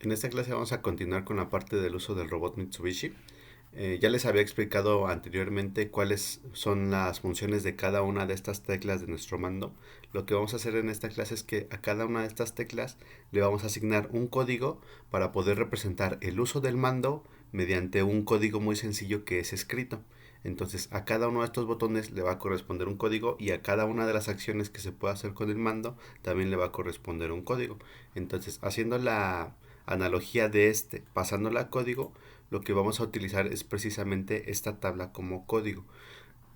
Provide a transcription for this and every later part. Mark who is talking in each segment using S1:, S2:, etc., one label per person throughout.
S1: En esta clase vamos a continuar con la parte del uso del robot Mitsubishi. Ya les había explicado anteriormente cuáles son las funciones de cada una de estas teclas de nuestro mando. Lo que vamos a hacer en esta clase es que a cada una de estas teclas le vamos a asignar un código para poder representar el uso del mando mediante un código muy sencillo que es escrito. Entonces a cada uno de estos botones le va a corresponder un código y a cada una de las acciones que se puede hacer con el mando también le va a corresponder un código. Entonces haciendo la analogía de este pasándola a código, lo que vamos a utilizar es precisamente esta tabla como código.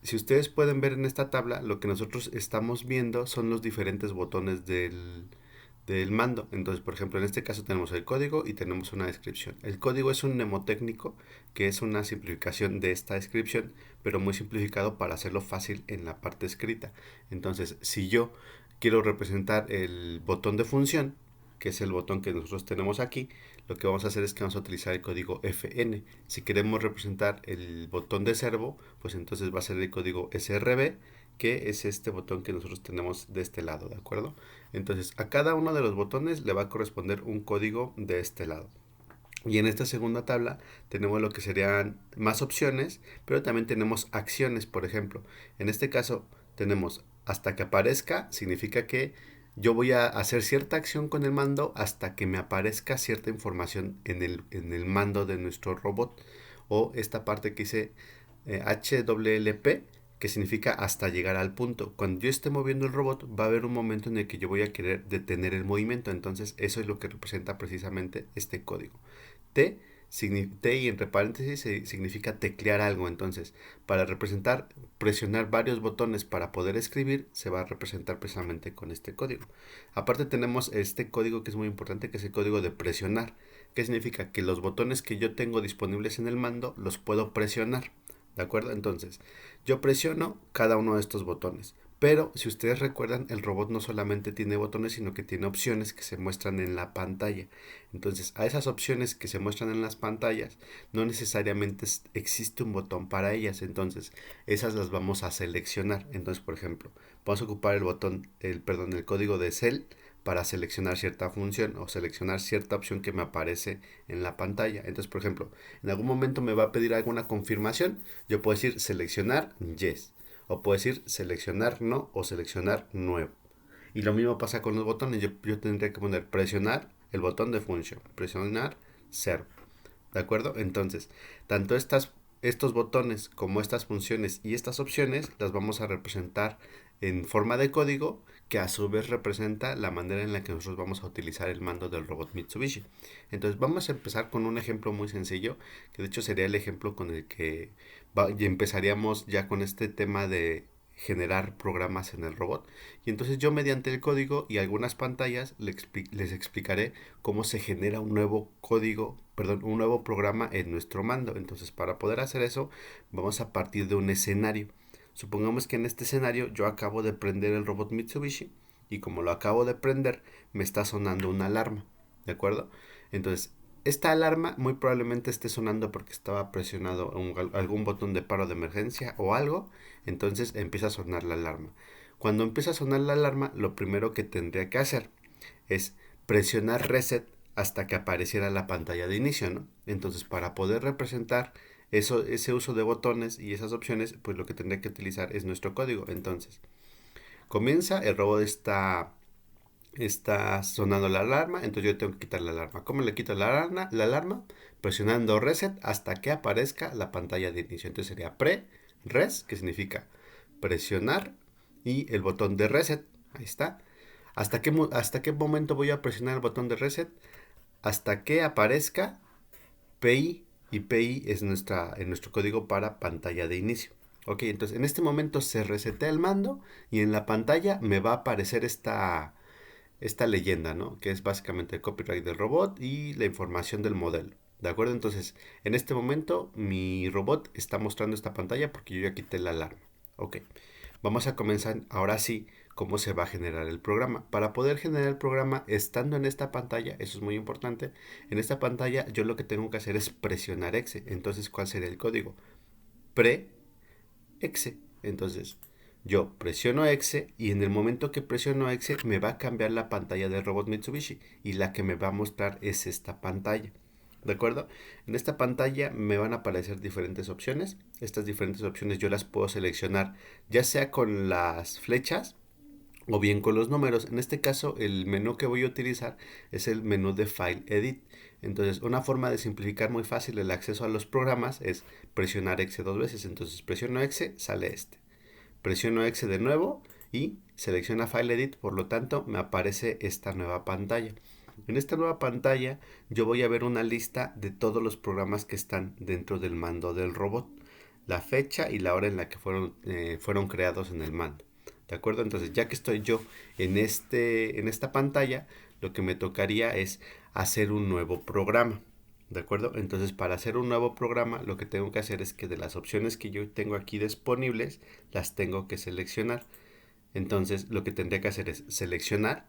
S1: Si ustedes pueden ver en esta tabla, lo que nosotros estamos viendo son los diferentes botones del mando. Entonces, por ejemplo, en este caso tenemos el código y tenemos una descripción. El código es un mnemotécnico que es una simplificación de esta descripción, pero muy simplificado para hacerlo fácil en la parte escrita. Entonces, si yo quiero representar el botón de función, que es el botón que nosotros tenemos aquí, lo que vamos a hacer es que vamos a utilizar el código FN. Si queremos representar el botón de servo, pues entonces va a ser el código SRB, que es este botón que nosotros tenemos de este lado, ¿de acuerdo? Entonces a cada uno de los botones le va a corresponder un código de este lado. Y en esta segunda tabla tenemos lo que serían más opciones, pero también tenemos acciones, por ejemplo. En este caso tenemos hasta que aparezca, significa que yo voy a hacer cierta acción con el mando hasta que me aparezca cierta información en el mando de nuestro robot. O esta parte que dice HWLP, que significa hasta llegar al punto. Cuando yo esté moviendo el robot, va a haber un momento en el que yo voy a querer detener el movimiento. Entonces, eso es lo que representa precisamente este código. T, T y entre paréntesis significa teclear algo. Entonces, para representar, presionar varios botones para poder escribir, se va a representar precisamente con este código. Aparte tenemos este código que es muy importante, que es el código de presionar, que significa que los botones que yo tengo disponibles en el mando los puedo presionar. ¿De acuerdo? Entonces, yo presiono cada uno de estos botones. Pero si ustedes recuerdan, el robot no solamente tiene botones, sino que tiene opciones que se muestran en la pantalla. Entonces, a esas opciones que se muestran en las pantallas, no necesariamente existe un botón para ellas. Entonces, esas las vamos a seleccionar. Entonces, por ejemplo, vamos a ocupar el código de cell para seleccionar cierta función o seleccionar cierta opción que me aparece en la pantalla. Entonces, por ejemplo, en algún momento me va a pedir alguna confirmación. Yo puedo decir seleccionar yes. O puedo decir seleccionar no o seleccionar nuevo. Y lo mismo pasa con los botones. Yo tendría que poner presionar el botón de función, presionar cero. ¿De acuerdo? Entonces, tanto estos botones como estas funciones y estas opciones las vamos a representar en forma de código que a su vez representa la manera en la que nosotros vamos a utilizar el mando del robot Mitsubishi. Entonces vamos a empezar con un ejemplo muy sencillo, que de hecho sería el ejemplo con el que y empezaríamos ya con este tema de generar programas en el robot. Y entonces yo mediante el código y algunas pantallas les explicaré cómo se genera un nuevo código, perdón, un nuevo programa en nuestro mando. Entonces, para poder hacer eso, vamos a partir de un escenario. Supongamos que en este escenario yo acabo de prender el robot Mitsubishi y como lo acabo de prender, me está sonando una alarma, ¿de acuerdo? Entonces, esta alarma muy probablemente esté sonando porque estaba presionado algún botón de paro de emergencia o algo, entonces empieza a sonar la alarma. Cuando empieza a sonar la alarma, lo primero que tendría que hacer es presionar reset hasta que apareciera la pantalla de inicio, ¿no? Entonces, para poder representar ese uso de botones y esas opciones, pues lo que tendría que utilizar es nuestro código. Entonces, comienza, el robot está sonando la alarma, entonces yo tengo que quitar la alarma. ¿Cómo le quito la alarma? Presionando reset hasta que aparezca la pantalla de inicio. Entonces sería res, que significa presionar, y el botón de reset. Ahí está. ¿Hasta qué momento voy a presionar el botón de reset? Hasta que aparezca PI, y PI es en nuestro código para pantalla de inicio. Ok, entonces en este momento se resetea el mando y en la pantalla me va a aparecer esta leyenda, ¿no? Que es básicamente el copyright del robot y la información del modelo. ¿De acuerdo? Entonces, en este momento mi robot está mostrando esta pantalla porque yo ya quité la alarma. Ok. Vamos a comenzar ahora sí cómo se va a generar el programa. Para poder generar el programa estando en esta pantalla, eso es muy importante, en esta pantalla yo lo que tengo que hacer es presionar exe. Entonces, ¿cuál sería el código? Pre exe. Entonces, Yo presiono exe y en el momento que presiono exe me va a cambiar la pantalla del robot Mitsubishi y la que me va a mostrar es esta pantalla. ¿De acuerdo? En esta pantalla me van a aparecer diferentes opciones. Estas diferentes opciones yo las puedo seleccionar ya sea con las flechas o bien con los números. En este caso, el menú que voy a utilizar es el menú de File Edit. Entonces, una forma de simplificar muy fácil el acceso a los programas es presionar Exe dos veces. Entonces, presiono Exe, sale este. Presiono Exe de nuevo y selecciona File Edit, por lo tanto, me aparece esta nueva pantalla. En esta nueva pantalla yo voy a ver una lista de todos los programas que están dentro del mando del robot, la fecha y la hora en la que fueron creados en el mando. ¿De acuerdo? Entonces, ya que estoy yo en esta pantalla, lo que me tocaría es hacer un nuevo programa. ¿De acuerdo? Entonces, para hacer un nuevo programa, lo que tengo que hacer es que de las opciones que yo tengo aquí disponibles, las tengo que seleccionar. Entonces, lo que tendría que hacer es seleccionar,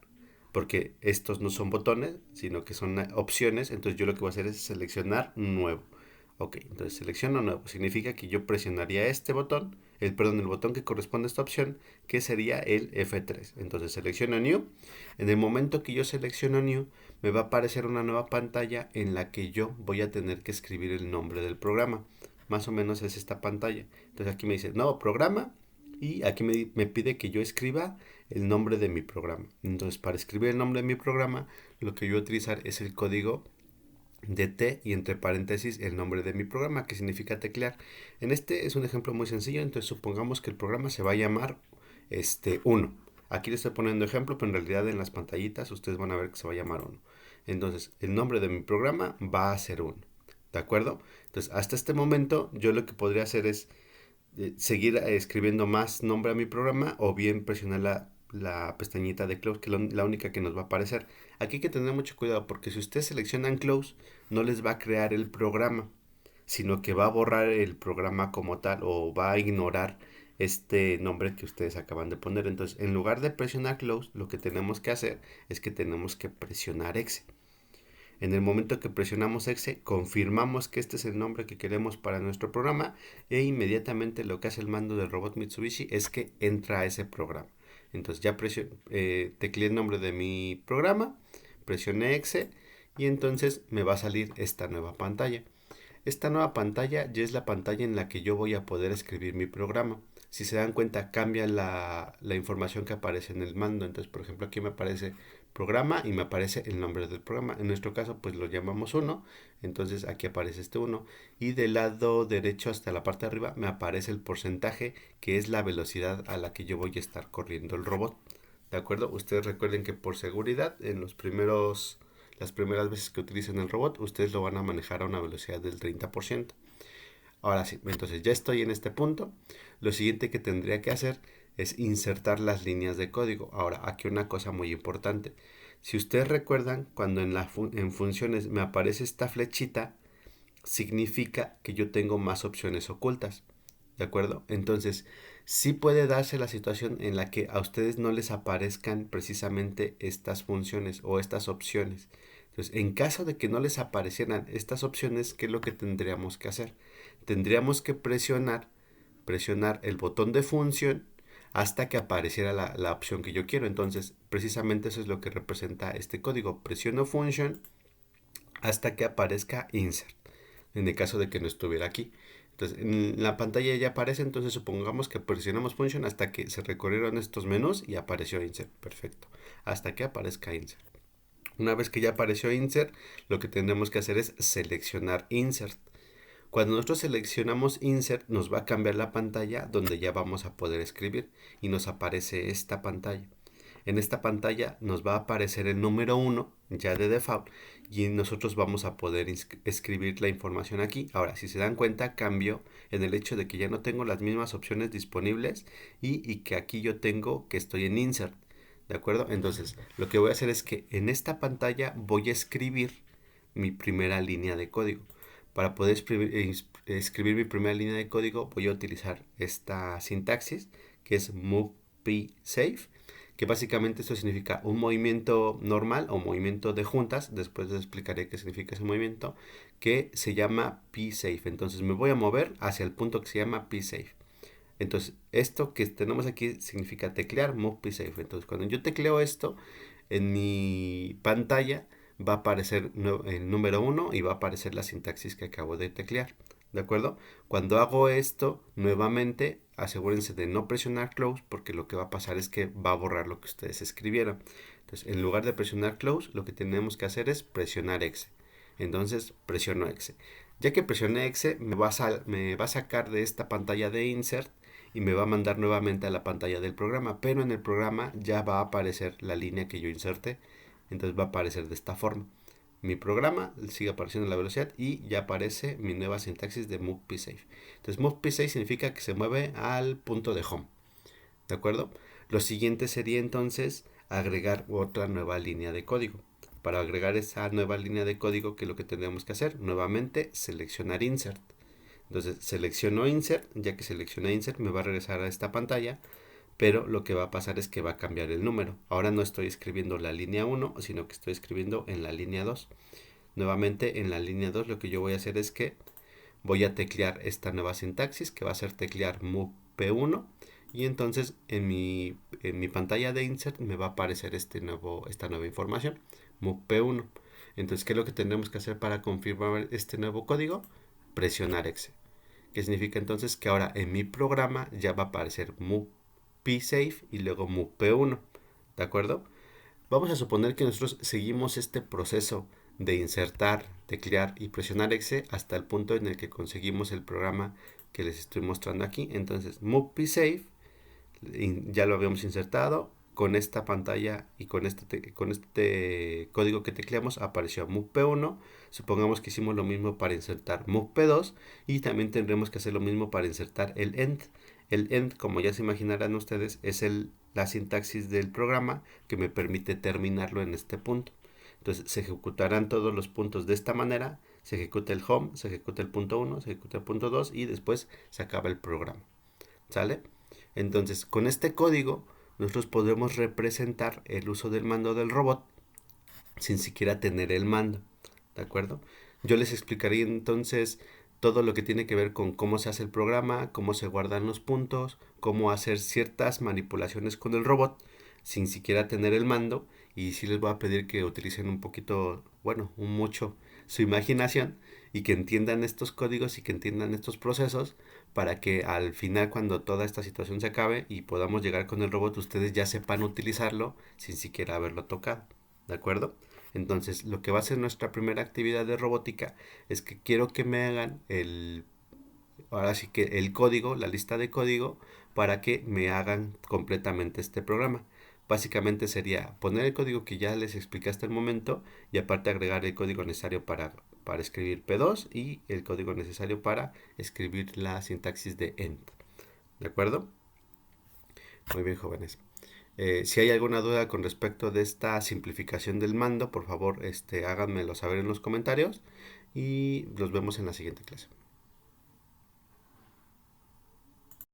S1: porque estos no son botones, sino que son opciones. Entonces, yo lo que voy a hacer es seleccionar nuevo. Ok, entonces selecciono nuevo. Significa que yo presionaría este botón, el botón que corresponde a esta opción, que sería el F3. Entonces selecciono New. En el momento que yo selecciono New, me va a aparecer una nueva pantalla en la que yo voy a tener que escribir el nombre del programa. Más o menos es esta pantalla. Entonces aquí me dice nuevo programa y aquí me pide que yo escriba el nombre de mi programa. Entonces para escribir el nombre de mi programa, lo que yo voy a utilizar es el código de T y entre paréntesis el nombre de mi programa, que significa teclear. En este es un ejemplo muy sencillo, entonces supongamos que el programa se va a llamar 1. Aquí le estoy poniendo ejemplo, pero en realidad en las pantallitas ustedes van a ver que se va a llamar 1. Entonces, el nombre de mi programa va a ser 1. ¿De acuerdo? Entonces, hasta este momento yo lo que podría hacer es seguir escribiendo más nombre a mi programa o bien presionar la pestañita de close, que es la única que nos va a aparecer. Aquí hay que tener mucho cuidado porque si ustedes seleccionan close, no les va a crear el programa, sino que va a borrar el programa como tal o va a ignorar este nombre que ustedes acaban de poner. Entonces, en lugar de presionar close, lo que tenemos que hacer es que tenemos que presionar exe. En el momento que presionamos exe, confirmamos que este es el nombre que queremos para nuestro programa e inmediatamente lo que hace el mando del robot Mitsubishi es que entra a ese programa. Entonces ya tecleé el nombre de mi programa, presioné exe y entonces me va a salir esta nueva pantalla. Esta nueva pantalla ya es la pantalla en la que yo voy a poder escribir mi programa. Si se dan cuenta, cambia la información que aparece en el mando. Entonces, por ejemplo, aquí me aparece programa y me aparece el nombre del programa. En nuestro caso, pues lo llamamos 1. Entonces, aquí aparece este 1. Y del lado derecho hasta la parte de arriba me aparece el porcentaje, que es la velocidad a la que yo voy a estar corriendo el robot. ¿De acuerdo? Ustedes recuerden que por seguridad, las primeras veces que utilicen el robot, ustedes lo van a manejar a una velocidad del 30%. Ahora sí, entonces ya estoy en este punto. Lo siguiente que tendría que hacer es insertar las líneas de código. Ahora, aquí una cosa muy importante. Si ustedes recuerdan, cuando en funciones me aparece esta flechita, significa que yo tengo más opciones ocultas. ¿De acuerdo? Entonces, sí puede darse la situación en la que a ustedes no les aparezcan precisamente estas funciones o estas opciones. Entonces, en caso de que no les aparecieran estas opciones, ¿qué es lo que tendríamos que hacer? Tendríamos que presionar el botón de función hasta que apareciera la opción que yo quiero. Entonces, precisamente eso es lo que representa este código. Presiono function hasta que aparezca insert, en el caso de que no estuviera aquí. Entonces, en la pantalla ya aparece, entonces supongamos que presionamos function hasta que se recorrieron estos menús y apareció insert. Perfecto. Hasta que aparezca insert. Una vez que ya apareció insert, lo que tendremos que hacer es seleccionar insert. Cuando nosotros seleccionamos insert, nos va a cambiar la pantalla donde ya vamos a poder escribir y nos aparece esta pantalla. En esta pantalla nos va a aparecer el número 1 ya de default y nosotros vamos a poder escribir la información aquí. Ahora, si se dan cuenta, cambio en el hecho de que ya no tengo las mismas opciones disponibles y que aquí yo tengo que estoy en insert. ¿De acuerdo? Entonces, lo que voy a hacer es que en esta pantalla voy a escribir mi primera línea de código. Para poder escribir mi primera línea de código voy a utilizar esta sintaxis que es move p save, que básicamente esto significa un movimiento normal o movimiento de juntas. Después les explicaré qué significa ese movimiento, que se llama p save. Entonces me voy a mover hacia el punto que se llama p save. Entonces, esto que tenemos aquí significa teclear move psafe. Entonces, cuando yo tecleo esto, en mi pantalla va a aparecer el número uno y va a aparecer la sintaxis que acabo de teclear. ¿De acuerdo? Cuando hago esto nuevamente, asegúrense de no presionar close porque lo que va a pasar es que va a borrar lo que ustedes escribieron. Entonces, en lugar de presionar close, lo que tenemos que hacer es presionar exe. Entonces, presiono exe. Ya que presioné exe, me va a sacar de esta pantalla de insert y me va a mandar nuevamente a la pantalla del programa, pero en el programa ya va a aparecer la línea que yo inserté, entonces va a aparecer de esta forma. Mi programa sigue apareciendo la velocidad y ya aparece mi nueva sintaxis de move psafe. Entonces move psafe significa que se mueve al punto de home, ¿de acuerdo? Lo siguiente sería entonces agregar otra nueva línea de código. Para agregar esa nueva línea de código, ¿qué es lo que tenemos que hacer? Nuevamente seleccionar insert. Entonces selecciono insert, ya que seleccioné insert me va a regresar a esta pantalla, pero lo que va a pasar es que va a cambiar el número. Ahora no estoy escribiendo la línea 1, sino que estoy escribiendo en la línea 2. Nuevamente en la línea 2 lo que yo voy a hacer es que voy a teclear esta nueva sintaxis que va a ser teclear move p1 y entonces en mi pantalla de insert me va a aparecer esta nueva información, move p1. Entonces, ¿qué es lo que tenemos que hacer para confirmar este nuevo código? Presionar exe. ¿Qué significa entonces? Que ahora en mi programa ya va a aparecer move psafe y luego move p1. ¿De acuerdo? Vamos a suponer que nosotros seguimos este proceso de insertar, teclear y presionar exe hasta el punto en el que conseguimos el programa que les estoy mostrando aquí. Entonces, move psafe ya lo habíamos insertado. Con esta pantalla y con este código que tecleamos apareció move p1. Supongamos que hicimos lo mismo para insertar move p2 y también tendremos que hacer lo mismo para insertar el end. El end, como ya se imaginarán ustedes, es la sintaxis del programa que me permite terminarlo en este punto. Entonces se ejecutarán todos los puntos de esta manera. Se ejecuta el home, se ejecuta el punto 1, se ejecuta el punto 2 y después se acaba el programa. ¿Sale? Entonces, con este código, nosotros podemos representar el uso del mando del robot sin siquiera tener el mando. ¿De acuerdo? Yo les explicaría entonces todo lo que tiene que ver con cómo se hace el programa, cómo se guardan los puntos, cómo hacer ciertas manipulaciones con el robot sin siquiera tener el mando. Y sí les voy a pedir que utilicen un poquito, bueno, un mucho su imaginación y que entiendan estos códigos y que entiendan estos procesos para que al final cuando toda esta situación se acabe y podamos llegar con el robot ustedes ya sepan utilizarlo sin siquiera haberlo tocado. ¿De acuerdo? Entonces, lo que va a ser nuestra primera actividad de robótica es que quiero que me hagan ahora sí que el código, la lista de código, para que me hagan completamente este programa. Básicamente sería poner el código que ya les expliqué hasta el momento y aparte agregar el código necesario para escribir P2 y el código necesario para escribir la sintaxis de end. ¿De acuerdo? Muy bien, jóvenes. Si hay alguna duda con respecto de esta simplificación del mando, por favor, háganmelo saber en los comentarios y los vemos en la siguiente clase.